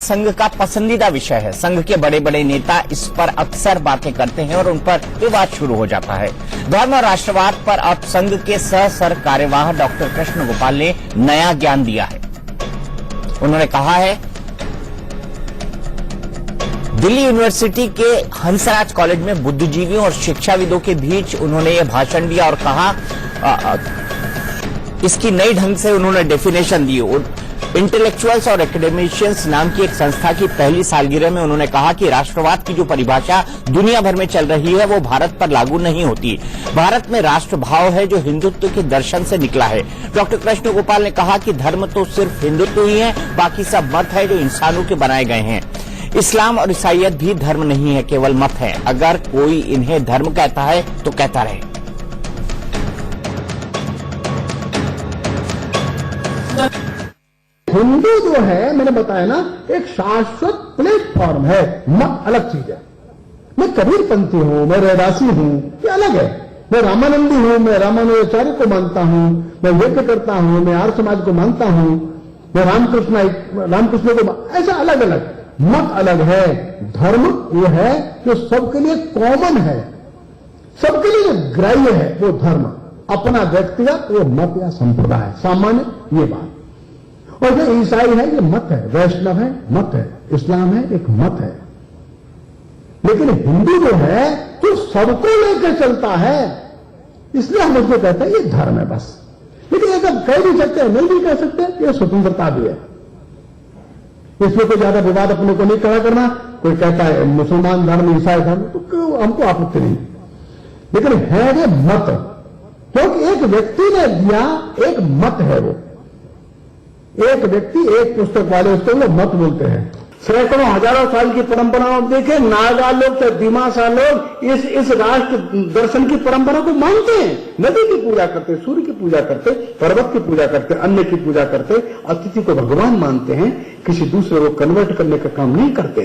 संघ का पसंदीदा विषय है। संघ के बड़े बड़े नेता इस पर अक्सर बातें करते हैं और उन पर विवाद शुरू हो जाता है। धर्म और राष्ट्रवाद पर अब संघ के सह कार्यवाह डॉक्टर कृष्ण गोपाल ने नया ज्ञान दिया है। उन्होंने कहा है, दिल्ली यूनिवर्सिटी के हंसराज कॉलेज में बुद्धिजीवियों और शिक्षाविदों के बीच उन्होंने यह भाषण दिया और कहा, इसकी नई ढंग से उन्होंने डेफिनेशन दी। इंटेलेक्चुअल्स और एकेडमिशियंस नाम की एक संस्था की पहली सालगिरह में उन्होंने कहा कि राष्ट्रवाद की जो परिभाषा दुनिया भर में चल रही है वो भारत पर लागू नहीं होती। भारत में राष्ट्रभाव है जो हिंदुत्व के दर्शन से निकला है। डॉक्टर कृष्ण गोपाल ने कहा कि धर्म तो सिर्फ हिंदुत्व ही है, बाकी सब मत है जो इंसानों के बनाए गए हैं। इस्लाम और ईसाईयत भी धर्म नहीं है, केवल मत है। अगर कोई इन्हें धर्म कहता है तो कहता रहे। हिंदू जो है, मैंने बताया ना, एक शाश्वत प्लेटफॉर्म है, मत अलग चीज है। मैं कबीरपंथी हूं, मैं रैदासी हूं, ये अलग है। मैं रामानंदी हूं, मैं रामानुजाचार्य को मानता हूं, मैं यज्ञ करता हूं, मैं आर्य समाज को मानता हूं, मैं रामकृष्ण को, ऐसा अलग अलग मत अलग है। धर्म वो है जो सबके लिए कॉमन है, सबके लिए जो ग्राह्य है वो धर्म। अपना व्यक्तिगत वो मत या संप्रदाय सामान्य, ये बात। और जो ईसाई है ये मत है, वैष्णव है मत है, इस्लाम है एक मत है। लेकिन हिंदू जो है जो सबको लेकर चलता है, इसलिए हम उसको कहते हैं ये धर्म है बस। लेकिन ये सब कह भी सकते हैं, नहीं भी कह सकते, ये स्वतंत्रता भी है। इसमें कोई ज्यादा विवाद अपने को नहीं खड़ा करना। कोई कहता है मुसलमान धर्म, ईसाई धर्म, तो हमको आपत्ति नहीं। लेकिन है ये मत, क्योंकि एक व्यक्ति ने दिया, एक मत है वो। एक व्यक्ति एक पुस्तक वाले, उसको लोग मत बोलते हैं। सैकड़ों हजारों साल की परंपराओं देखे, नागा लोग चाहे दिमासा लोग इस राष्ट्र दर्शन की परंपरा को मानते हैं। नदी की पूजा करते, सूर्य की पूजा करते, पर्वत की पूजा करते, अन्न की पूजा करते, अतिथि को भगवान मानते हैं। किसी दूसरे को कन्वर्ट करने का काम नहीं करते।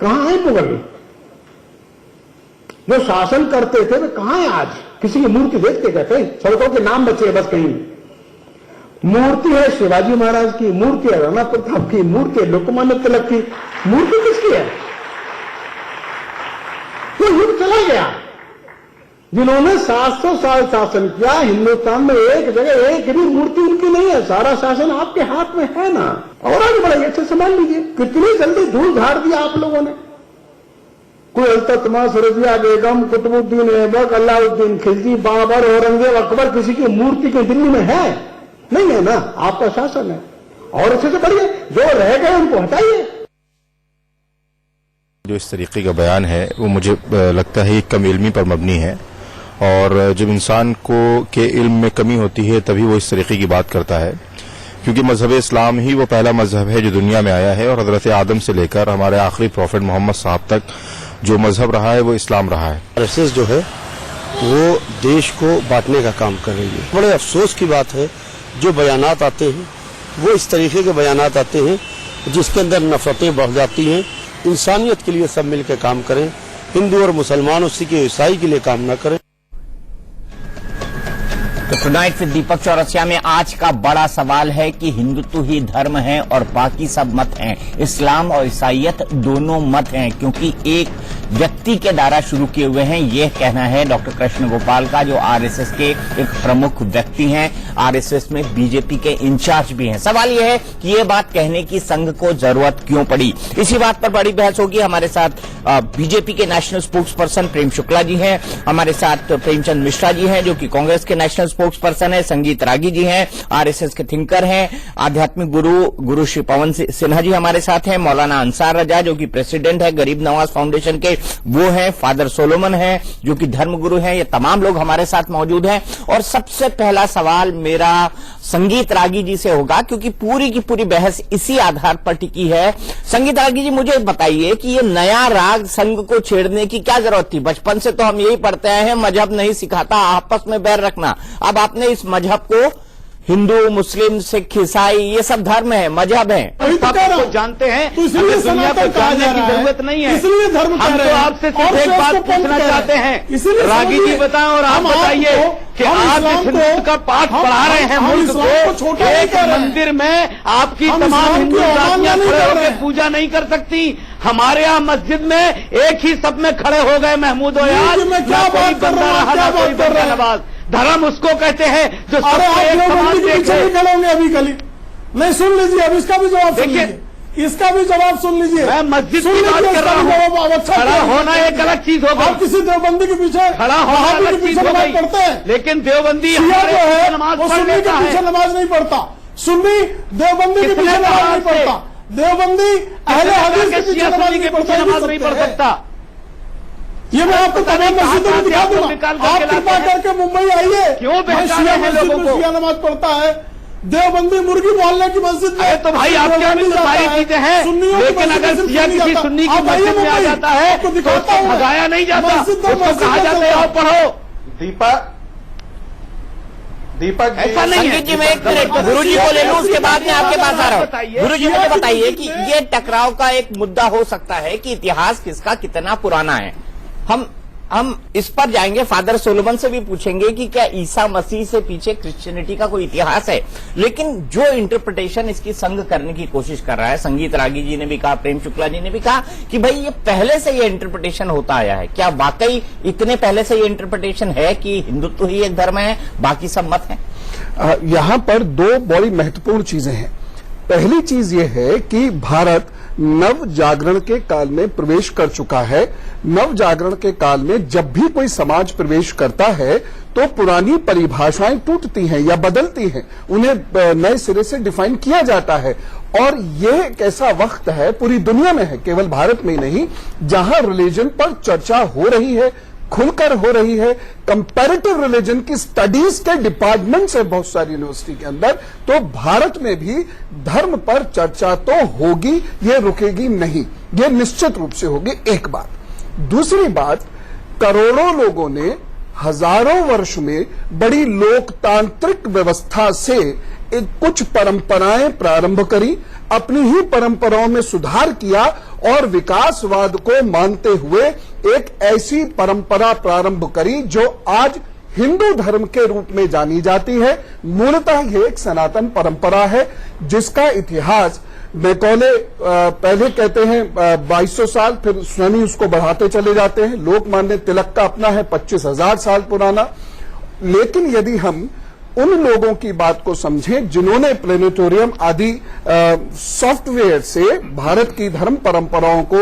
कहां है मुगल जो शासन करते थे, वे कहां है आज? किसी की मूर्ति देखते कहते सड़कों के नाम बचे बस। कहीं मूर्ति है शिवाजी महाराज की, मूर्ति है राणा प्रताप की, मूर्ति है लोकमान्य तिलक की, मूर्ति किसकी है? तो युग चला गया। जिन्होंने 700 साल शासन किया हिंदुस्तान में, एक जगह एक भी मूर्ति उनकी नहीं है। सारा शासन आपके हाथ में है ना। और आगे बढ़ाइए, अच्छे संभाल लीजिए। कितनी जल्दी धूल झाड़ दिया आप लोगों ने। कोई अल्ततमश, रजिया बेगम, कुतुबुद्दीन ऐबक, अलाउद्दीन खिलजी, बाबर, औरंगजेब, अकबर, किसी की मूर्ति के दिल्ली में है? नहीं है ना। आपका शासन है। और अच्छे से बढ़िए, जो रह गए उनको हटाइए। जो इस तरीके का बयान है वो मुझे लगता है कम इल्मी पर मबनी है। और जब इंसान को के इल्म में कमी होती है तभी वो इस तरीके की बात करता है, क्योंकि मजहब इस्लाम ही वो पहला मजहब है जो दुनिया में आया है। और हजरत आदम से लेकर हमारे आखिरी प्रॉफिट मोहम्मद साहब तक जो मजहब रहा है वो इस्लाम रहा है। आरएसएस जो है वो देश को बांटने का काम कर रही है। बड़े अफसोस की बात है जो बयानात आते हैं वो इस तरीके के बयानात आते हैं जिसके अंदर नफरतें बढ़ जाती हैं। इंसानियत के लिए सब मिलकर काम करें। हिंदू और मुसलमान उसी के ईसाई के लिए काम न करें। तो टुनाइट विद दीपक चौरसिया में आज का बड़ा सवाल है कि हिंदुत्व ही धर्म है और बाकी सब मत हैं। इस्लाम और ईसाईयत दोनों मत हैं, क्योंकि एक व्यक्ति के द्वारा शुरू किए हुए हैं। यह कहना है डॉक्टर कृष्ण गोपाल का, जो आरएसएस के एक प्रमुख व्यक्ति हैं, आरएसएस में बीजेपी के इंचार्ज भी हैं। सवाल यह है कि यह बात कहने की संघ को जरूरत क्यों पड़ी। इसी बात पर बड़ी बहस होगी। हमारे साथ बीजेपी के national spokes person Prem Shukla ji हैं, हमारे साथ प्रेमचंद मिश्रा जी हैं जो कि कांग्रेस के नेशनल स्पोक्स पर्सन है, संगीत रागी जी हैं, आरएसएस के थिंकर हैं, आध्यात्मिक गुरु श्री पवन सिन्हा जी हमारे साथ हैं, मौलाना अंसार रजा जो कि प्रेसिडेंट है गरीब नवाज फाउंडेशन के, वो हैं, फादर सोलोमन हैं जो कि धर्मगुरु हैं। ये तमाम लोग हमारे साथ मौजूद हैं। और सबसे पहला सवाल मेरा संगीत रागी जी से होगा, क्योंकि पूरी की पूरी बहस इसी आधार पर टिकी है। संगीत रागी जी, मुझे बताइए कि ये नया राग संघ को छेड़ने की क्या जरूरत थी? बचपन से तो हम यही पढ़ते हैं, मजहब नहीं सिखाता आपस में बैर रखना। अब आपने इस मजहब को हिंदू, मुस्लिम, सिख, ईसाई, ये सब धर्म है, मजहब है। को जानते हैं, तो इसलिए हमें दुनिया को सनातन कहा जानने जा की रहा है। जरूरत नहीं है। इसलिए धर्म कह हम रहे तो हैं। आपसे और सिर्फ एक श्रेष्ठ बात पंथ पूछना कह रहे चाहते हैं। हैं, इसीलिए रागी जी समझिए, बताएं और आप हम बताइए आपको- कि हम आप इस्लाम इस को- हिंदू का पाठ हम- पढ़ा रहे हैं हम मुल्क इस्लाम को को, छोटा नहीं एक कर रहे हैं। मंदिर में आपकी हम तमाम इस्लाम हिंदू की अवमानना जातियां नहीं खड़े कर रहे होकर हैं। पूजा नहीं कर सकती। हमारे यहाँ मस्जिद में एक ही सब में खड़े हो गए महमूद यार, मैं क्या ना कोई बात कर बंदा रहा हूं, रहा, क्या ना कोई बात कर बंदा रहे हैं? नवाज। धर्म उसको कहते हैं जो अरे सबको आप एक समान देवबंदी के पीछे नहीं देखे। खड़े होंगे अभी कल ही। नहीं, सुन लीजिए, अब इसका भी जवाब सुन देखिए, लीजिए, इसका भी जवाब सुन लीजिए। मैं मस्जिद सुन की बात लीजिए, कर इसका रहा भी हूं। जवाब अब अच्छा खड़ा किया। होना एक अलग चीज हो आप गई, किसी देवबंदी के पीछे, खड़ा होना वहाबी के अलग चीज पीछे हो नमाज गई, पढ़ते हैं। लेकिन देवबंदी शिया हमारे जो है नमाज वो पढ़ सुन्नी के लेता पीछे है। नमाज नहीं पढ़ता, सुन्नी देवबंदी के किसने पीछे कहा नमाज नहीं आपसे? पढ़ता, देवबंदी अहले हदीस के पीछे नमाज नहीं पढ़ता। नमाज नहीं पढ़ सकता। ये मैं आपको पता तमाम नहीं कहाँ मस्जिदों में दिखा से दूंगा। निकाल करके आप लाते कृपा हैं। करके मुंबई आइए, क्यों मैं बहकाते शिया हैं मस्जिद लोगों में को? शिया नमाज पढ़ता है, देवबंदी मुर्गी मोहल्ले की मस्जिद में अरे तो भाई आपके यहाँ भी तो सारी चीजें हैं, सुन्नियों की लेकिन मस्जिद अगर में सिर्फ शिया सुन्नी किसी जाता। सुन्नी की आप आइए मस्जिद में आ मुंबई, जाता है आपको तो दिखाता उसको हूं। भगाया नहीं जाता, मस्जिद तो उसको मस्जिद कहा में जाता है चलता आओ पढ़ो। दीपक जी, ऐसा नहीं है। संगीत जी, मैं एक मिनट गुरु जी को ले लूं, उसके बाद में आपके पास आ रहा हूं। गुरु जी, मुझे बताइए कि ये टकराव का एक मुद्दा हो सकता है कि इतिहास किसका कितना पुराना है। हम इस पर जाएंगे, फादर सोलोमन से भी पूछेंगे कि क्या ईसा मसीह से पीछे क्रिश्चियनिटी का कोई इतिहास है। लेकिन जो इंटरप्रिटेशन इसकी संग करने की कोशिश कर रहा है, संगीत रागी जी ने भी कहा, प्रेम शुक्ला जी ने भी कहा कि भाई ये पहले से ये इंटरप्रिटेशन होता आया है। क्या वाकई इतने पहले से ये इंटरप्रिटेशन है कि हिंदुत्व ही एक धर्म है, बाकी सब मत है? यहाँ पर दो बड़ी महत्वपूर्ण चीजें हैं। पहली चीज ये है कि भारत नव जागरण के काल में प्रवेश कर चुका है। नव जागरण के काल में जब भी कोई समाज प्रवेश करता है तो पुरानी परिभाषाएं टूटती हैं या बदलती हैं, उन्हें नए सिरे से डिफाइन किया जाता है। और यह एक ऐसा वक्त है, पूरी दुनिया में है, केवल भारत में ही नहीं, जहां रिलीजन पर चर्चा हो रही है, खुलकर हो रही है। कंपैरेटिव रिलीजन की स्टडीज के डिपार्टमेंट्स है बहुत सारी यूनिवर्सिटी के अंदर। तो भारत में भी धर्म पर चर्चा तो होगी, ये रुकेगी नहीं, ये निश्चित रूप से होगी। एक बात। दूसरी बात, करोड़ों लोगों ने हजारों वर्ष में बड़ी लोकतांत्रिक व्यवस्था से एक कुछ परंपराएं प्रारंभ करी, अपनी ही परंपराओं में सुधार किया और विकासवाद को मानते हुए एक ऐसी परंपरा प्रारंभ करी जो आज हिंदू धर्म के रूप में जानी जाती है। मूलतः यह एक सनातन परंपरा है जिसका इतिहास मैकॉले पहले कहते हैं 2200 साल, फिर स्वयं उसको बढ़ाते चले जाते हैं। लोकमान्य तिलक का अपना है 25,000 साल पुराना। लेकिन यदि हम उन लोगों की बात को समझें जिन्होंने प्लेनेटोरियम आदि सॉफ्टवेयर से भारत की धर्म परंपराओं को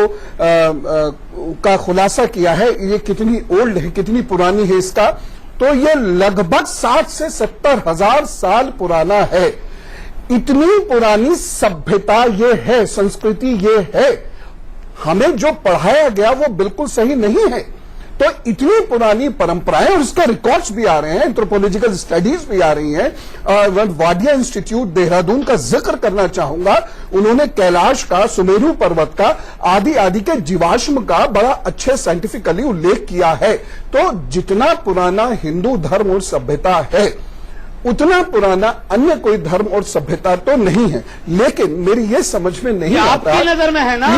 का खुलासा किया है, ये कितनी ओल्ड है, कितनी पुरानी है इसका, तो ये लगभग 60 से 70 हजार साल पुराना है। इतनी पुरानी सभ्यता ये है, संस्कृति ये है। हमें जो पढ़ाया गया वो बिल्कुल सही नहीं है। तो इतनी पुरानी परंपराएं, और इसके रिकॉर्ड्स भी आ रहे हैं, एंथ्रोपोलॉजिकल स्टडीज भी आ रही हैं। वाडिया इंस्टीट्यूट देहरादून का जिक्र करना चाहूंगा। उन्होंने कैलाश का, सुमेरु पर्वत का, आदि आदि के जीवाश्म का बड़ा अच्छे साइंटिफिकली उल्लेख किया है। तो जितना पुराना हिंदू धर्म और सभ्यता है उतना पुराना अन्य कोई धर्म और सभ्यता तो नहीं है। लेकिन मेरी ये समझ में नहीं आता आपकी नजर में है ना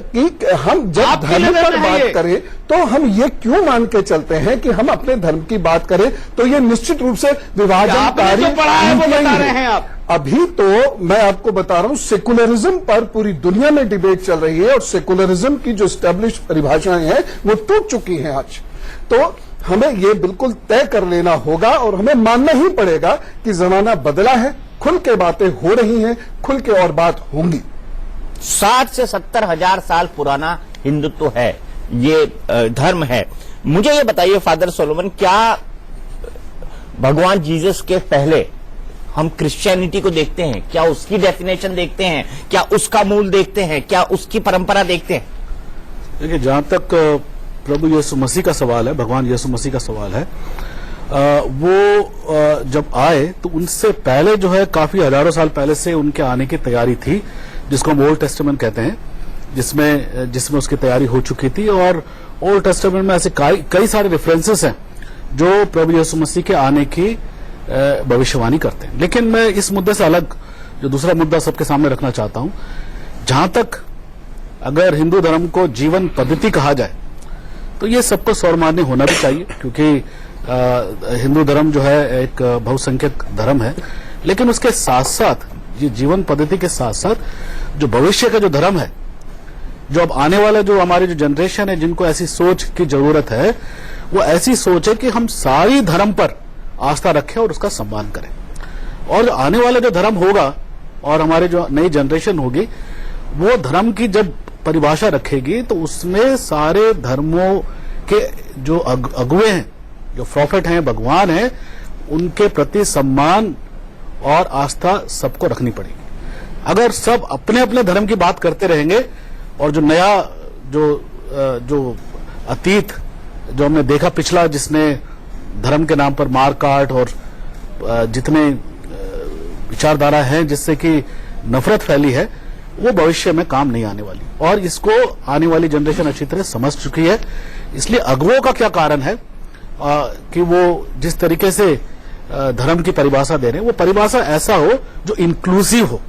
कि हम जब धर्म पर बात करें तो हम ये क्यों मान के चलते हैं कि हम अपने धर्म की बात करें तो ये निश्चित रूप से विभाजनकारी है। आप अभी तो मैं आपको बता रहा हूं, सेकुलरिज्म पर पूरी दुनिया में डिबेट चल रही है और सेकुलरिज्म की जो स्टैब्लिश परिभाषाएं हैं वो टूट चुकी हैं आज। तो हमें ये बिल्कुल तय कर लेना होगा और हमें मानना ही पड़ेगा कि जमाना बदला है, खुल के बातें हो रही हैं, खुल के और बात होंगी। 60 से 70 हजार साल पुराना हिंदुत्व है, ये धर्म है। मुझे ये बताइए फादर सोलोमन, क्या भगवान जीसस के पहले हम क्रिश्चियनिटी को देखते हैं? क्या उसकी डेफिनेशन देखते हैं? क्या उसका मूल देखते हैं? क्या उसकी परंपरा देखते हैं? देखिए, जहां तक प्रभु यीशु मसीह का सवाल है, भगवान यीशु मसीह का सवाल है, वो जब आए तो उनसे पहले जो है काफी हजारों साल पहले से उनके आने की तैयारी थी, जिसको हम ओल्ड टेस्टामेंट कहते हैं, जिसमें उसकी तैयारी हो चुकी थी। और ओल्ड टेस्टामेंट में ऐसे कई सारे रेफरेंसेस हैं जो प्रभु यीशु मसीह के आने की भविष्यवाणी करते हैं। लेकिन मैं इस मुद्दे से अलग जो दूसरा मुद्दा सबके सामने रखना चाहता हूं, जहां तक अगर हिंदू धर्म को जीवन पद्धति कहा जाए तो ये सबको सर्वमान्य होना भी चाहिए, क्योंकि हिंदू धर्म जो है एक बहुसंख्यक धर्म है। लेकिन उसके साथ साथ ये जीवन पद्धति के साथ साथ जो भविष्य का जो धर्म है, जो अब आने वाला जो हमारी जो जनरेशन है जिनको ऐसी सोच की जरूरत है, वो ऐसी सोच है कि हम सारी धर्म पर आस्था रखें और उसका सम्मान करें। और जो आने वाला जो धर्म होगा और हमारे जो नई जनरेशन होगी, वो धर्म की जब परिभाषा रखेगी तो उसमें सारे धर्मों के जो अगुवे हैं, जो प्रॉफिट हैं, भगवान हैं, उनके प्रति सम्मान और आस्था सबको रखनी पड़ेगी। अगर सब अपने अपने धर्म की बात करते रहेंगे और जो नया जो अतीत जो हमने देखा पिछला, जिसने धर्म के नाम पर मार काट और जितने विचारधारा हैं जिससे कि नफरत फैली है, वो भविष्य में काम नहीं आने वाली। और इसको आने वाली जनरेशन अच्छी तरह समझ चुकी है। इसलिए अगुवों का क्या कारण है कि वो जिस तरीके से धर्म की परिभाषा दे रहे हैं, वो परिभाषा ऐसा हो जो इंक्लूसिव हो,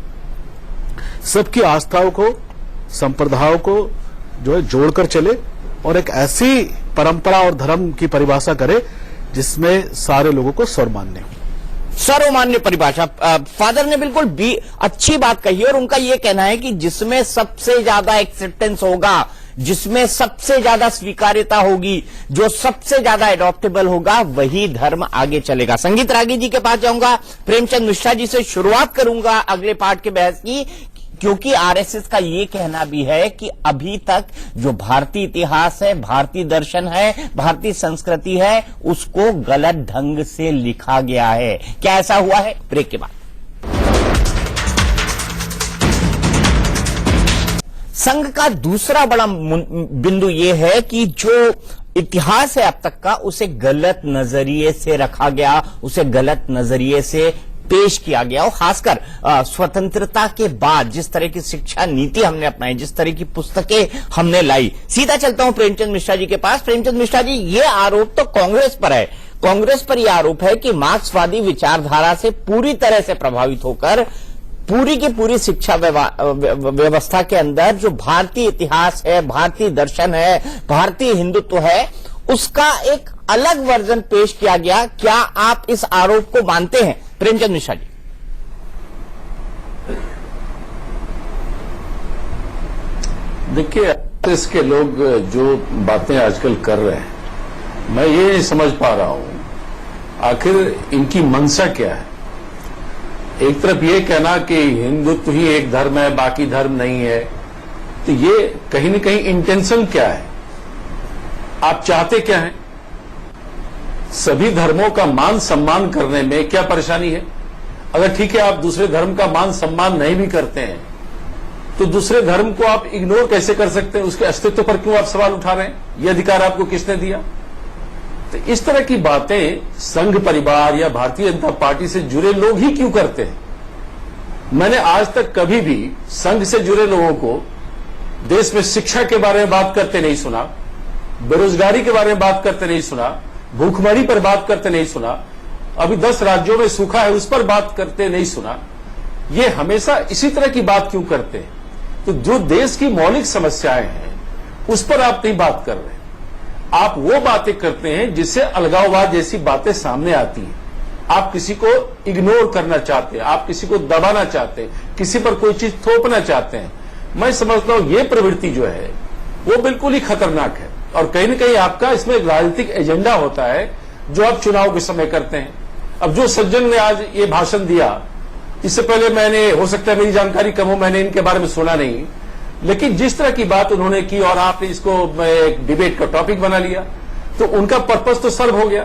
सबकी आस्थाओं को, संप्रदायों को जो है जोड़कर चले और एक ऐसी परंपरा और धर्म की परिभाषा करे जिसमें सारे लोगों को सर्वमान्य हो। सर्वमान्य परिभाषा, फादर ने बिल्कुल भी अच्छी बात कही और उनका यह कहना है कि जिसमें सबसे ज्यादा एक्सेप्टेंस होगा, जिसमें सबसे ज्यादा स्वीकार्यता होगी, जो सबसे ज्यादा एडॉप्टेबल होगा, वही धर्म आगे चलेगा। संगीत रागी जी के पास जाऊंगा, प्रेमचंद मिश्रा जी से शुरुआत करूंगा अगले पार्ट के बहस की, क्योंकि आरएसएस का ये कहना भी है कि अभी तक जो भारतीय इतिहास है, भारतीय दर्शन है, भारतीय संस्कृति है, उसको गलत ढंग से लिखा गया है। क्या ऐसा हुआ है? ब्रेक के बाद। संघ का दूसरा बड़ा बिंदु यह है कि जो इतिहास है अब तक का, उसे गलत नजरिए से रखा गया, उसे गलत नजरिए से पेश किया गया। और खासकर स्वतंत्रता के बाद जिस तरह की शिक्षा नीति हमने अपनाई, जिस तरह की पुस्तकें हमने लाई। सीधा चलता हूं प्रेमचंद मिश्रा जी के पास। प्रेमचंद मिश्रा जी, ये आरोप तो कांग्रेस पर है। कांग्रेस पर यह आरोप है कि मार्क्सवादी विचारधारा से पूरी तरह से प्रभावित होकर पूरी की पूरी शिक्षा व्यवस्था के अंदर जो भारतीय इतिहास है, भारतीय दर्शन है, भारतीय हिंदुत्व है, उसका एक अलग वर्जन पेश किया गया। क्या आप इस आरोप को मानते हैं प्रेमचंद मिश्रा जी? देखिए, इसके लोग जो बातें आजकल कर रहे हैं, मैं ये नहीं समझ पा रहा हूं आखिर इनकी मंशा क्या है। एक तरफ ये कहना कि हिंदुत्व ही एक धर्म है, बाकी धर्म नहीं है, तो ये कहीं न कहीं इंटेंशन क्या है? आप चाहते क्या हैं? सभी धर्मों का मान सम्मान करने में क्या परेशानी है? अगर ठीक है, आप दूसरे धर्म का मान सम्मान नहीं भी करते हैं, तो दूसरे धर्म को आप इग्नोर कैसे कर सकते हैं? उसके अस्तित्व पर क्यों आप सवाल उठा रहे हैं? यह अधिकार आपको किसने दिया? तो इस तरह की बातें संघ परिवार या भारतीय जनता पार्टी से जुड़े लोग ही क्यों करते हैं? मैंने आज तक कभी भी संघ से जुड़े लोगों को देश में शिक्षा के बारे में बात करते नहीं सुना, बेरोजगारी के बारे में बात करते नहीं सुना, भूखमरी पर बात करते नहीं सुना, अभी 10 राज्यों में सूखा है उस पर बात करते नहीं सुना। ये हमेशा इसी तरह की बात क्यों करते हैं? तो जो देश की मौलिक समस्याएं हैं उस पर आप नहीं बात कर रहे, आप वो बातें करते हैं जिससे अलगाववाद जैसी बातें सामने आती हैं। आप किसी को इग्नोर करना चाहते हैं, आप किसी को दबाना चाहते हैं, किसी पर कोई चीज थोपना चाहते हैं। मैं समझता हूं ये प्रवृत्ति जो है वो बिल्कुल ही खतरनाक है और कहीं न कहीं आपका इसमें एक राजनीतिक एजेंडा होता है जो आप चुनाव के समय करते हैं। अब जो सज्जन ने आज ये भाषण दिया, इससे पहले मैंने, हो सकता है मेरी जानकारी कम हो, मैंने इनके बारे में सुना नहीं, लेकिन जिस तरह की बात उन्होंने की और आपने इसको एक डिबेट का टॉपिक बना लिया, तो उनका पर्पस तो सर्व हो गया।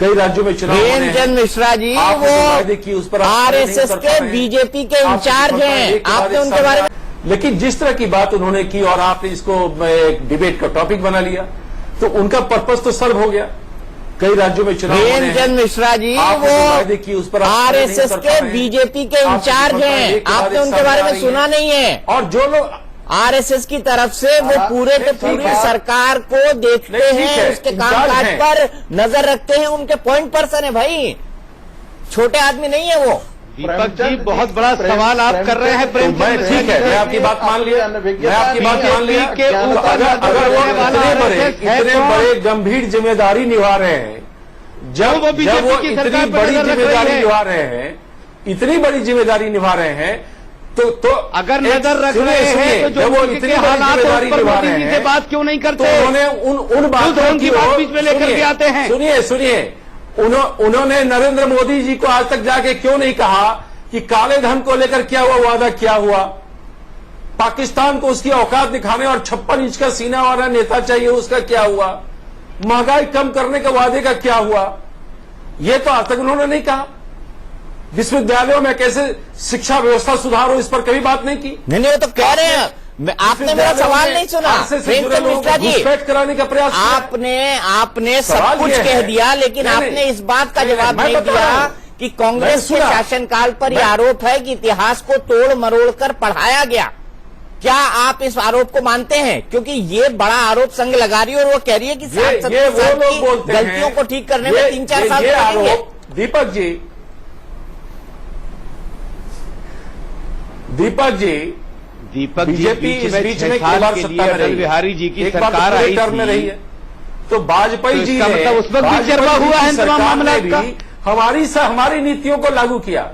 कई राज्यों में चुनाव होने हैं। प्रेमचंद मिश्रा जी, वो उस पर आरएसएस के बीजेपी के इंचार्ज हैं, आपने उनके बारे में, लेकिन जिस तरह की बात उन्होंने की और आपने इसको एक डिबेट का टॉपिक बना लिया, तो उनका पर्पस तो सर्व हो गया। कई राज्यों में चुनाव होने हैं। प्रेमचंद मिश्रा जी, वो उस पर आरएसएस के बीजेपी के इंचार्ज हैं, आपने उनके बारे में सुना नहीं है। और जो लोग आरएसएस की तरफ से वो पूरे के पूरी सरकार को देखते हैं, उसके कामकाज पर नजर रखते हैं, उनके पॉइंट पर्सन है भाई। छोटे आदमी नहीं है वो। दीपक जी, बहुत बड़ा सवाल आप कर रहे हैं प्रेमचंद। ठीक है, मैं आपकी बात मान लिया, मैं आपकी बात मान लिया। अगर वो इतने बड़े गंभीर जिम्मेदारी निभा रहे हैं, जब वो इतनी बड़ी जिम्मेदारी निभा रहे हैं, इतनी बड़ी जिम्मेदारी निभा रहे हैं, तो अगर नजर रख रहे हैं तो जो वो इतनी हालात पर मोदी जी से बात क्यों नहीं करते? तो उन्होंने उन बातों की बात बीच में लेकर के आते हैं। सुनिए, उन्होंने नरेंद्र मोदी जी को आज तक जाके क्यों नहीं कहा कि काले धन को लेकर क्या हुआ, वादा क्या हुआ, पाकिस्तान को उसकी औकात दिखाने और 56 इंच का सीना वाला नेता चाहिए, उसका क्या हुआ, महंगाई कम करने के वादे का क्या हुआ, ये तो आज तक उन्होंने नहीं कहा। विश्वविद्यालयों में कैसे शिक्षा व्यवस्था सुधार हो, इस पर कभी बात नहीं की। नहीं, वो तो कह रहे हैं, आपने मेरा सवाल नहीं सुना प्रेमचंद मिश्रा जी। घुसपैठ कराने का प्रयास आपने सब कुछ कह दिया, लेकिन आपने इस बात का जवाब नहीं दिया कि कांग्रेस के शासनकाल पर यह आरोप है कि इतिहास को तोड़ मरोड़ कर पढ़ाया गया। क्या आप इस आरोप को मानते हैं? क्योंकि ये बड़ा आरोप संघ लगा रही है और वो कह रही है कि 60-70 साल की गलतियों को ठीक करने में 3-4 साल लगेंगे। दीपक जी बीजेपी इस बीच में एक बार सत्ता में रही, बिहारी जी की एक बार सरकार आई टर्म में रही है, तो वाजपेयी जी ने मतलब उस वक्त भी चर्चा हुआ है तमाम मामला का, हमारी नीतियों को लागू किया।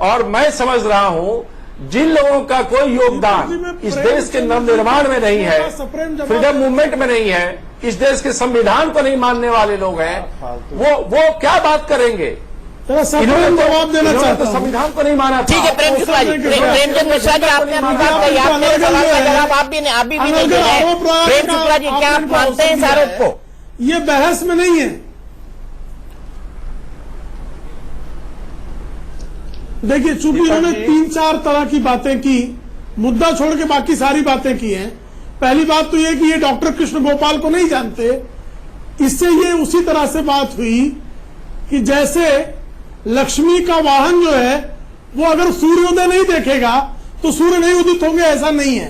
और मैं समझ रहा हूं जिन लोगों का कोई योगदान इस देश के नवनिर्माण में नहीं है, फ्रीडम मूवमेंट में नहीं है, इस देश के संविधान को नहीं मानने वाले लोग हैं, वो क्या बात करेंगे? इन्होंने जवाब देना चाहते संविधान को नहीं माना। ठीक है प्रेम शुक्ला जी, प्रेमचंद मिश्रा जी, आपने अपनी बात कही, आपने सवाल का जवाब आप भी नहीं दे रहे। प्रेम शुक्ला जी, क्या आप मानते हैं इस आरोप को? ये बहस में नहीं है। देखिए, चूंकि उन्होंने 3-4 तरह की बातें की, मुद्दा छोड़ के बाकी सारी बातें की हैं। पहली बात तो ये कि ये डॉक्टर कृष्ण गोपाल को नहीं जानते। इससे ये उसी तरह से बात हुई कि जैसे लक्ष्मी का वाहन जो है वो अगर सूर्योदय नहीं देखेगा तो सूर्य नहीं उदित होंगे, ऐसा नहीं है।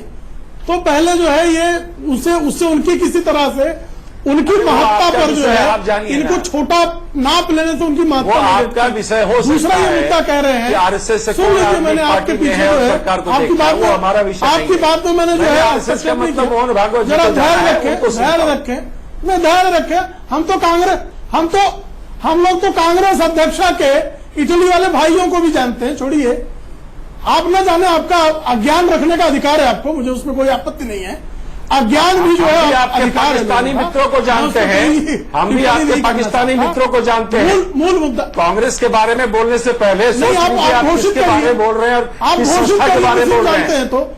तो पहले जो है ये उससे उनकी किसी तरह से उनकी महत्ता पर जो है इनको छोटा नाप लेने से उनकी महत्ता आपका विषय हो। दूसरा ये मुद्दा कह रहे हैं, आरएसएस से सुन लीजिए, मैंने आपके पीछे जो है आपकी बात में मैंने जो है जरा धैर्य रखे। हम लोग तो कांग्रेस अध्यक्षा के इटली वाले भाइयों को भी जानते हैं। छोड़िए, आप न जाने, आपका अज्ञान रखने का अधिकार है आपको, मुझे उसमें कोई आपत्ति नहीं है। अज्ञान भी जो है आपके पाकिस्तानी मित्रों को जानते हैं, हम भी आपके पाकिस्तानी मित्रों को जानते हैं। मूल मुद्दा कांग्रेस के बारे में बोलने से पहले आप घोषित के बारे में बोल रहे हैं और आप घोषित के बारे में बोल रहे हैं। तो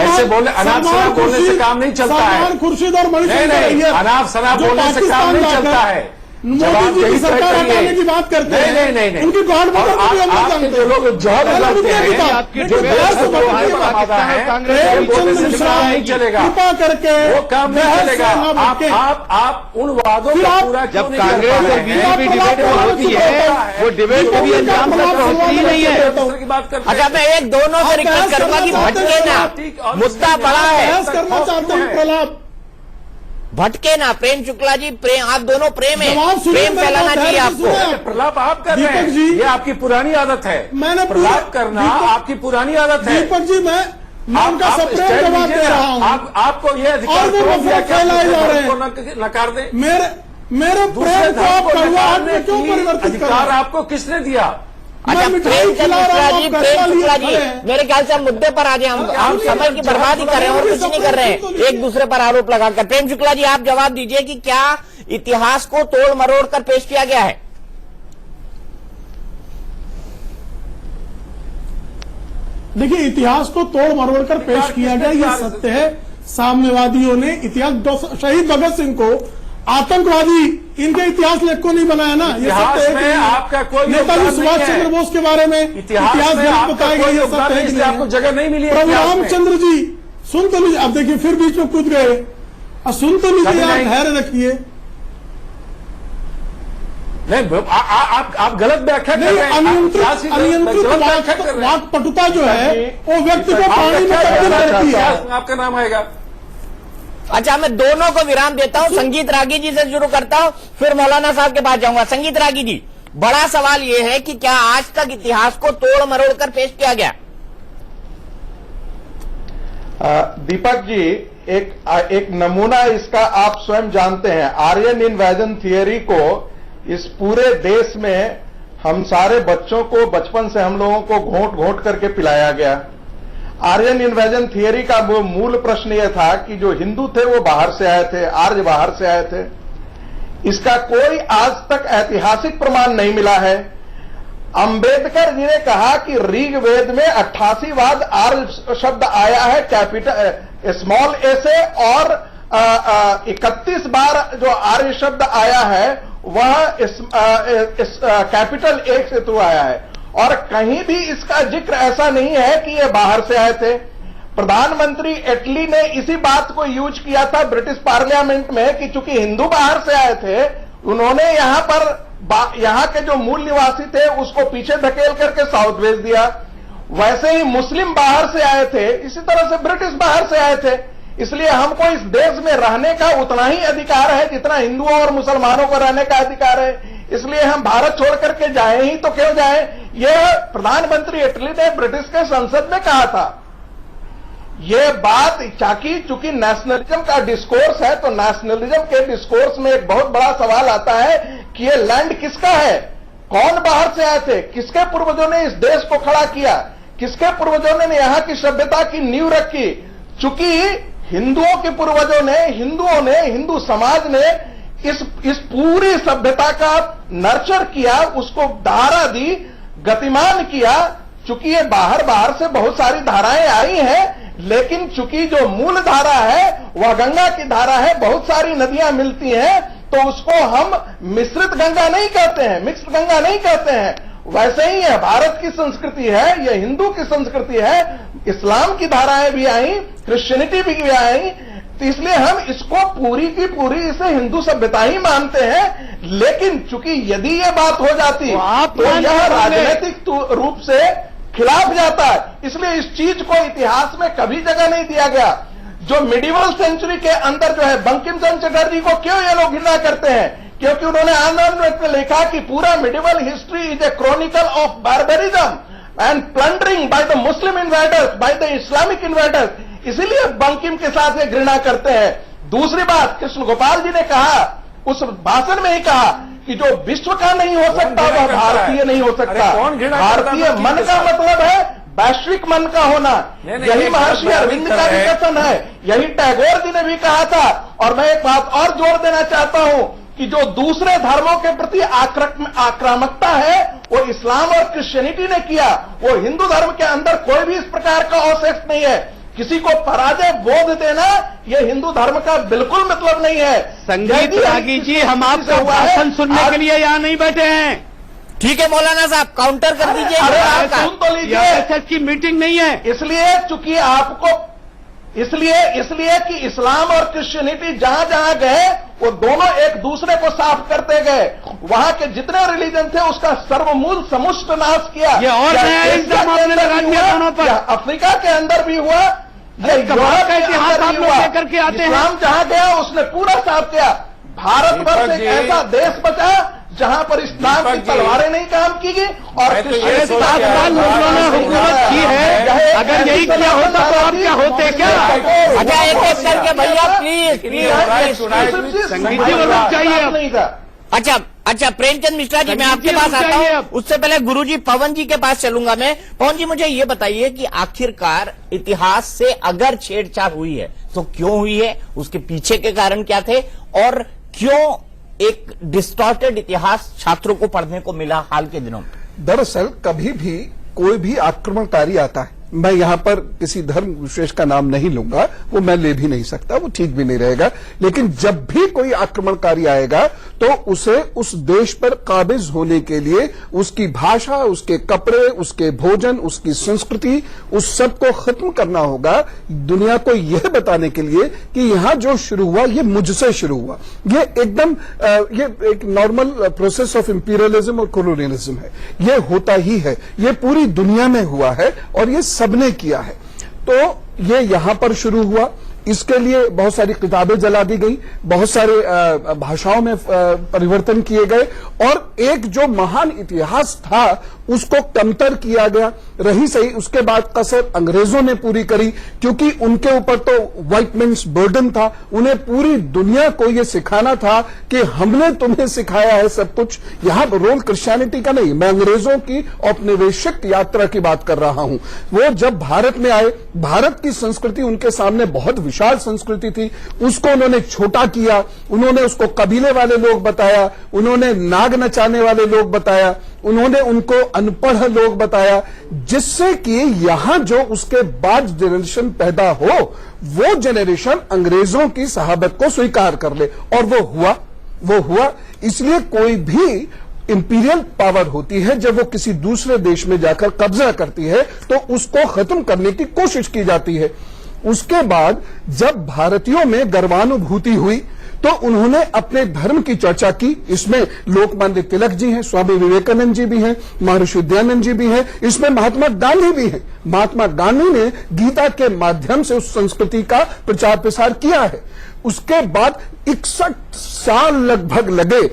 ऐसे बोलने अनाप शनाप बोलने से काम नहीं चलता है। खुर्शीद और मणिशंकर अनाप शनाप बोलने से काम नहीं चलता है। मोदी जी की सरकार हटाने की बात करते हैं, नहीं। उनकी गठबंधन को भी हम नहीं जानते। जो लोग जॉब करते हैं, नहीं चलेगा, कृपा करके वो काम नहीं चलेगा। आप उन वादों को पूरा जब कांग्रेस और बीजेपी डिबेट होती है, वो डिबेट कभी अंजाम तक होती ही नहीं है। अच्छा, मैं एक दोनों से रिक्वेस्ट करूंगा कि भटके ना, मुद्दा बड़ा है, करना चाहते हैं। प्रलाप भटके ना। प्रेम शुक्ला जी, आप दोनों प्रेम है, प्रेम फैलाना चाहिए आपको। प्रलाप आप कर रहे हैं, ये आपकी पुरानी आदत है। मैंने प्रलाप करना आपकी पुरानी आदत है। दीपक जी, मैं उनका सप्रेम जवाब दे रहा हूँ। आपको ये अधिकार फैलाए जा रहे हैं, नकार दे। मेरे प्रेम को आप कड़वाहट में क्यों परिवर्तित कर रहे हैं? अधिकार आपको किसने दिया? अच्छा, प्रेमचंद मिश्रा जी, मेरे ख्याल से हम मुद्दे पर आ जाए। हम समय की बर्बादी कर रहे हैं और कुछ नहीं कर रहे हैं, एक दूसरे पर आरोप लगाकर। प्रेम शुक्ला जी, आप जवाब दीजिए कि क्या इतिहास को तोड़ मरोड़ कर पेश किया गया है? देखिए, इतिहास को तोड़ मरोड़ कर पेश किया गया, ये सत्य है। साम्यवादियों ने इतिहास, शहीद भगत सिंह को आतंकवादी, इनके इतिहास लेख को नहीं बनाया ना। ये सत्य है। आपका कोई नेताजी सुभाष चंद्र बोस के बारे में इतिहास बताया गया, ये सत्य है कि आपको जगह नहीं मिली? प्रभु रामचंद्र जी, सुन तो लीजिए। अब देखिए, फिर बीच में कूद गए। अब सुन तो लीजिए, आप धैर्य रखिए। नहीं, आप गलत व्याख्या कर रहे हैं। अनियंत्रित वाक्पटुता जो है वो व्यक्ति को पानी में तब्दील करती है। आपका नाम आएगा। अच्छा, मैं दोनों को विराम देता हूं। संगीत रागी जी से शुरू करता हूं, फिर मौलाना साहब के पास जाऊंगा। संगीत रागी जी, बड़ा सवाल यह है कि क्या आज तक इतिहास को तोड़ मरोड़ कर पेश किया गया? दीपक जी, एक नमूना इसका आप स्वयं जानते हैं। आर्यन इन्वेजन थियरी को इस पूरे देश में हम सारे बच्चों को बचपन से हम लोगों को घोंट घोंट करके पिलाया गया। आर्यन इन्वेजन थियरी का वो मूल प्रश्न यह था कि जो हिंदू थे वो बाहर से आए थे, आर्य बाहर से आए थे। इसका कोई आज तक ऐतिहासिक प्रमाण नहीं मिला है। अंबेडकर जी ने कहा कि ऋग्वेद में 88 बार आर्य शब्द आया है कैपिटल स्मॉल ए से, और 31 बार जो आर्य शब्द आया है वह कैपिटल ए से थ्रू आया है, और कहीं भी इसका जिक्र ऐसा नहीं है कि ये बाहर से आए थे। प्रधानमंत्री एटली ने इसी बात को यूज किया था ब्रिटिश पार्लियामेंट में कि चूंकि हिंदू बाहर से आए थे, उन्होंने यहां पर यहां के जो मूल निवासी थे उसको पीछे धकेल करके साउथ भेज दिया। वैसे ही मुस्लिम बाहर से आए थे, इसी तरह से ब्रिटिश बाहर से आए थे। इसलिए हमको इस देश में रहने का उतना ही अधिकार है जितना हिंदुओं और मुसलमानों को रहने का अधिकार है। इसलिए हम भारत छोड़ करके जाएं ही तो क्यों जाएं? यह प्रधानमंत्री इटली ने ब्रिटिश के संसद में कहा था। यह बात चूंकि नेशनलिज्म का डिस्कोर्स है, तो नेशनलिज्म के डिस्कोर्स में एक बहुत बड़ा सवाल आता है कि यह लैंड किसका है, कौन बाहर से आए थे, किसके पूर्वजों ने इस देश को खड़ा किया, किसके पूर्वजों ने यहां की सभ्यता की नींव रखी। चूंकि हिंदुओं के पूर्वजों ने, हिंदू समाज ने इस पूरी सभ्यता का नर्चर किया, उसको धारा दी, गतिमान किया। चूंकि ये बाहर से बहुत सारी धाराएं आई हैं, लेकिन चूंकि जो मूल धारा है वह गंगा की धारा है, बहुत सारी नदियां मिलती हैं, तो उसको हम मिश्रित गंगा नहीं कहते हैं, मिक्स्ड गंगा नहीं कहते हैं। वैसे ही है, भारत की संस्कृति है, यह हिंदू की संस्कृति है, इस्लाम की धाराएं भी आई, क्रिश्चियनिटी भी आई, तो इसलिए हम इसको पूरी की पूरी इसे हिंदू सभ्यता ही मानते हैं। लेकिन चूंकि यदि ये बात हो जाती तो यह राजनीतिक रूप से खिलाफ जाता है, इसलिए इस चीज को इतिहास में कभी जगह नहीं दिया गया। जो मिडिवल सेंचुरी के अंदर जो है, बंकिम चंद्र चटर्जी को क्यों ये लोग घृणा करते हैं? क्योंकि उन्होंने आनंद में लिखा कि पूरा medieval history is a Chronicle of barbarism and plundering by the Muslim invaders, by the Islamic invaders. इसीलिए बंकिम के साथ ये घृणा करते हैं। दूसरी बात, कृष्ण गोपाल जी ने कहा, उस भाषण में ही कहा कि जो विश्व का नहीं हो सकता वह भारतीय नहीं हो सकता। भारतीय मन का मतलब है वैश्विक मन का होना। यही महर्षि अरविंद का भी कथन है, यही टैगोर जी ने भी कहा था। और मैं एक बात और जोड़ देना चाहता हूं कि जो दूसरे धर्मों के प्रति आक्रामकता है वो इस्लाम और क्रिश्चियनिटी ने किया, वो हिंदू धर्म के अंदर कोई भी इस प्रकार का अवशेष नहीं है। किसी को पराजय बोध देना ये हिंदू धर्म का बिल्कुल मतलब नहीं है। संजय त्यागी जी, हम आपका भाषण सुनने के लिए यहाँ नहीं बैठे हैं। ठीक है मौलाना साहब, काउंटर कर दीजिए। सुन तो लीजिए, एसएस की मीटिंग नहीं है। इसलिए चूंकि आपको इसलिए कि इस्लाम और क्रिश्चियनिटी जहां जहां गए वो दोनों एक दूसरे को साफ करते गए। वहां के जितने रिलीजन थे उसका सर्वमूल समुष्ट नाश किया। ये और नया इल्जाम आपने लगा दिया दोनों पर। अफ्रीका के अंदर भी हुआ, ये यूरोप के अंदर भी हुआ। लेकर के आते हैं, इस्लाम जहां गया उसने पूरा साफ किया। भारतवर्ष एक ऐसा देश बचा जहां पर इस्लाम की तलवारें नहीं काम की गई और 7 साल मुगलों ने हुकूमत की है। अगर यही किया होता तो आप क्या होते? क्या अच्छा, एक करके भैया प्लीज संगीत होना चाहिए नहीं था। अच्छा प्रेमचंद मिश्रा जी, मैं आपके पास आता हूँ। उससे पहले गुरुजी पवन जी के पास चलूंगा मैं। पवन जी, मुझे ये बताइए कि आखिरकार इतिहास से अगर छेड़छाड़ हुई है तो क्यों हुई है, उसके पीछे के कारण क्या थे, और क्यों एक डिस्टॉर्टेड इतिहास छात्रों को पढ़ने को मिला हाल के दिनों में? दरअसल कभी भी कोई भी आक्रमणकारी आता है, मैं यहां पर किसी धर्म विशेष का नाम नहीं लूंगा, वो मैं ले भी नहीं सकता, वो ठीक भी नहीं रहेगा, लेकिन जब भी कोई आक्रमणकारी आएगा तो उसे उस देश पर काबिज होने के लिए उसकी भाषा, उसके कपड़े, उसके भोजन, उसकी संस्कृति, उस सब को खत्म करना होगा, दुनिया को यह बताने के लिए कि यहां जो शुरू हुआ ये मुझसे शुरू हुआ। ये एकदम ये एक नॉर्मल प्रोसेस ऑफ इंपीरियलिज्म और कोलोनियलिज्म है, ये होता ही है, ये पूरी दुनिया में हुआ है और ये सबने किया है। तो ये यहां पर शुरू हुआ, इसके लिए बहुत सारी किताबें जला दी गई, बहुत सारे भाषाओं में परिवर्तन किए गए और एक जो महान इतिहास था उसको कमतर किया गया। रही सही उसके बाद कसर अंग्रेजों ने पूरी करी, क्योंकि उनके ऊपर तो व्हाइट मैन्स बर्डन था, उन्हें पूरी दुनिया को यह सिखाना था कि हमने तुम्हें सिखाया है सब कुछ। यहां रोल क्रिश्चियनिटी का नहीं, मैं अंग्रेजों की औपनिवेशिक यात्रा की बात कर रहा हूं। वो जब भारत में आए, भारत की संस्कृति उनके सामने बहुत विशाल संस्कृति थी, उसको उन्होंने छोटा किया, उन्होंने उसको कबीले वाले लोग बताया, उन्होंने नाग नचाने वाले लोग बताया, उन्होंने उनको अनपढ़ लोग बताया, जिससे कि यहां जो उसके बाद जनरेशन पैदा हो वो जनरेशन अंग्रेजों की सहाबत को स्वीकार कर ले। और वो हुआ। इसलिए कोई भी इंपीरियल पावर होती है, जब वो किसी दूसरे देश में जाकर कब्जा करती है तो उसको खत्म करने की कोशिश की जाती है। उसके बाद जब भारतीयों में गर्वानुभूति हुई तो उन्होंने अपने धर्म की चर्चा की। इसमें लोकमान्य तिलक जी हैं, स्वामी विवेकानंद जी भी हैं, महर्षि दयानंद जी भी हैं, इसमें महात्मा गांधी भी हैं। महात्मा गांधी ने गीता के माध्यम से उस संस्कृति का प्रचार प्रसार किया है। उसके बाद 61 साल लगभग लगे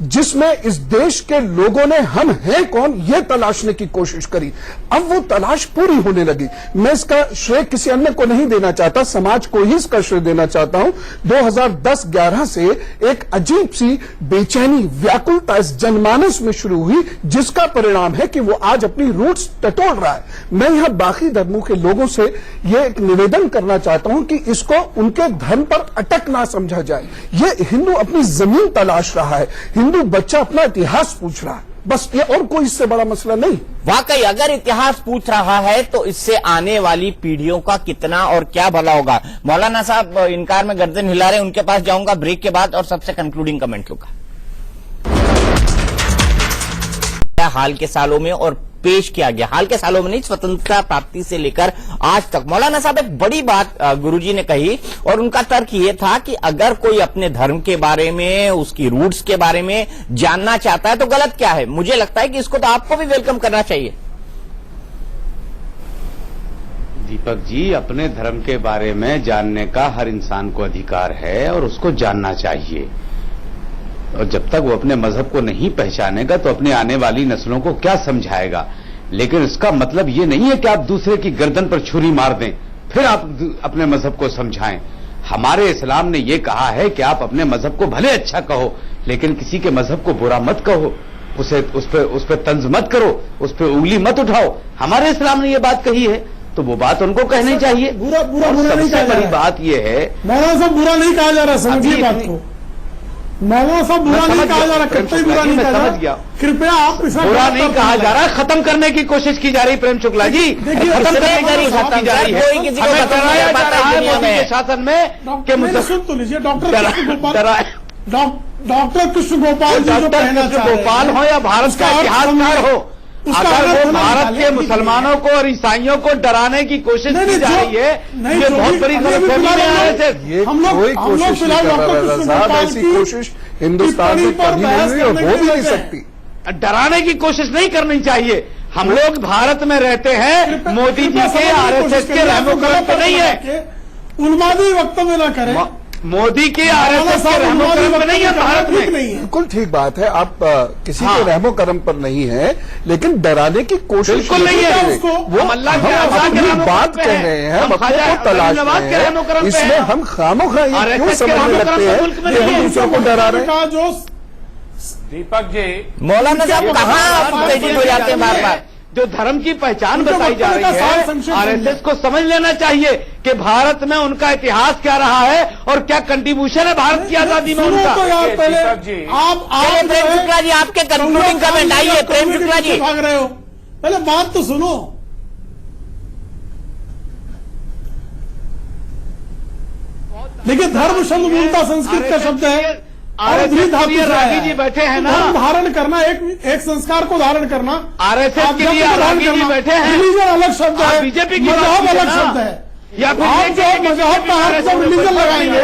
जिसमें इस देश के लोगों ने हम हैं कौन ये तलाशने की कोशिश करी। अब वो तलाश पूरी होने लगी। मैं इसका श्रेय किसी अन्य को नहीं देना चाहता, समाज को ही इसका श्रेय देना चाहता हूं। 2010-11 से एक अजीब सी बेचैनी, व्याकुलता इस जनमानस में शुरू हुई, जिसका परिणाम है कि वो आज अपनी रूट्स टटोल रहा है। मैं यहां बाकी धर्मों के लोगों से ये एक निवेदन करना चाहता हूं कि इसको उनके धर्म पर अटक ना समझा जाए। ये हिंदू अपनी जमीन तलाश रहा है, हिंदू बच्चा अपना इतिहास पूछ रहा है, बस ये, और कोई इससे बड़ा मसला नहीं। वाकई अगर इतिहास पूछ रहा है तो इससे आने वाली पीढ़ियों का कितना और क्या भला होगा। मौलाना साहब इनकार में गर्दन हिला रहे हैं, उनके पास जाऊंगा ब्रेक के बाद और सबसे कंक्लूडिंग कमेंट लूंगा। हाल के सालों में और पेश किया गया, हाल के सालों में नहीं, स्वतंत्रता प्राप्ति से लेकर आज तक। मौलाना साहब एक बड़ी बात गुरुजी ने कही और उनका तर्क ये था कि अगर कोई अपने धर्म के बारे में, उसकी रूट्स के बारे में जानना चाहता है तो गलत क्या है। मुझे लगता है कि इसको तो आपको भी वेलकम करना चाहिए। दीपक जी, अपने धर्म के बारे में जानने का हर इंसान को अधिकार है और उसको जानना चाहिए। और जब तक वो अपने मजहब को नहीं पहचानेगा तो अपने आने वाली नस्लों को क्या समझाएगा। लेकिन इसका मतलब ये नहीं है कि आप दूसरे की गर्दन पर छुरी मार दें फिर आप अपने मजहब को समझाएं। हमारे इस्लाम ने ये कहा है कि आप अपने मजहब को भले अच्छा कहो लेकिन किसी के मजहब को बुरा मत कहो, उस पर तंज मत करो, उस पर उंगली मत उठाओ। हमारे इस्लाम ने ये बात कही है तो वो बात उनको कहनी चाहिए। बुरा नहीं कहा बड़ी बात यह है, मौलाना साहब बुरा नहीं कहा जा रहा, समझिए बात को। मौलाना साहब बुरा नहीं कहा जा रहा, कतई बुरा नहीं कहा जा रहा। कृपया आप बुरा नहीं कहा जा रहा, खत्म करने की कोशिश की जा रही। प्रेम शुक्ला जी, खत्म करने की कोशिश की जा रही है। हमें डराया जा रहा है मोदी के शासन में कि सुन तो लीजिए, डॉक्टर कृष्ण गोपाल जी जो कहना चाह रहे हैं, गोपाल हो या भारत का इतिहासकार हो, अगर वो भारत के मुसलमानों को और ईसाइयों को डराने की कोशिश की जा रही है, ये बहुत बड़ी गलतफहमी है। हम लोग कोई कोशिश नहीं कर रहे साहब, ऐसी कोशिश हिंदुस्तान में कभी नहीं हुई और हो भी नहीं सकती। डराने की कोशिश नहीं करनी चाहिए। हम लोग भारत में रहते हैं, मोदी जी के आरएसएस के रहमो-करम पे नहीं है। उन्मादी वक्तव्य न करें, मोदी के आरएसएस के रहमो-करम पे नहीं है भारत में। बिल्कुल ठीक बात है, आप किसी के रहमो करम पर नहीं है, लेकिन डराने की कोशिश बिल्कुल नहीं है। वो हम बात कह रहे हैं, हम अपने को तलाश रहे हैं, इसमें हम खामोखा क्यों समझने लगते हैं कि हम दूसरों को डरा रहे हैं। जो दीपक जी, मौलाना साहब कहाँ आप तेजी हो जाते हैं बार बार। जो धर्म की पहचान बताई जा रही है, आरएसएस को समझ लेना चाहिए कि भारत में उनका इतिहास क्या रहा है और क्या कंट्रीब्यूशन है भारत की आजादी में उनका। तो यार पहले आप प्रेम शुक्ला जी आपके कंक्लूडिंग कमेंट आइए। प्रेम शुक्ला जी भाग रहे हो, पहले बात तो सुनो। देखिए, धर्म शब्द मूलतः संस्कृत का शब्द है और रागी जी बैठे हैं ना, धारण करना, एक संस्कार को धारण करना। आरएसएस के लिए रागी जी बैठे हैं। रिलीजन अलग शब्द है, बीजेपी की मजहब अलग शब्द है। या फिर आप जो मजहब का अर्थ जब रिलीजन लगाएंगे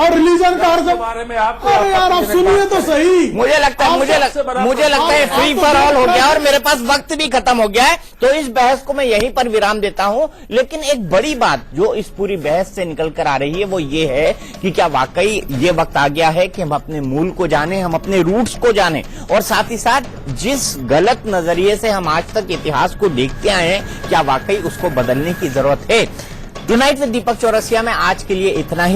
और रिलीजन का अर्थ बारे में आप अरे यार आप सुनिए तो सही। मुझे लगता है फ्री फॉर ऑल हो गया और मेरे पास वक्त भी खत्म हो गया है, तो इस बहस को मैं यहीं पर विराम देता हूं। लेकिन एक बड़ी बात जो इस पूरी बहस से निकल कर आ रही है वो ये है कि क्या वाकई ये वक्त आ गया है कि हम अपने मूल को जाने, हम अपने रूट्स को जाने, और साथ ही साथ जिस गलत नजरिए से हम आज तक इतिहास को देखते आए हैं, क्या वाकई उसको बदलने की जरूरत है। टुनाइट विद दीपक चौरसिया में आज के लिए इतना ही।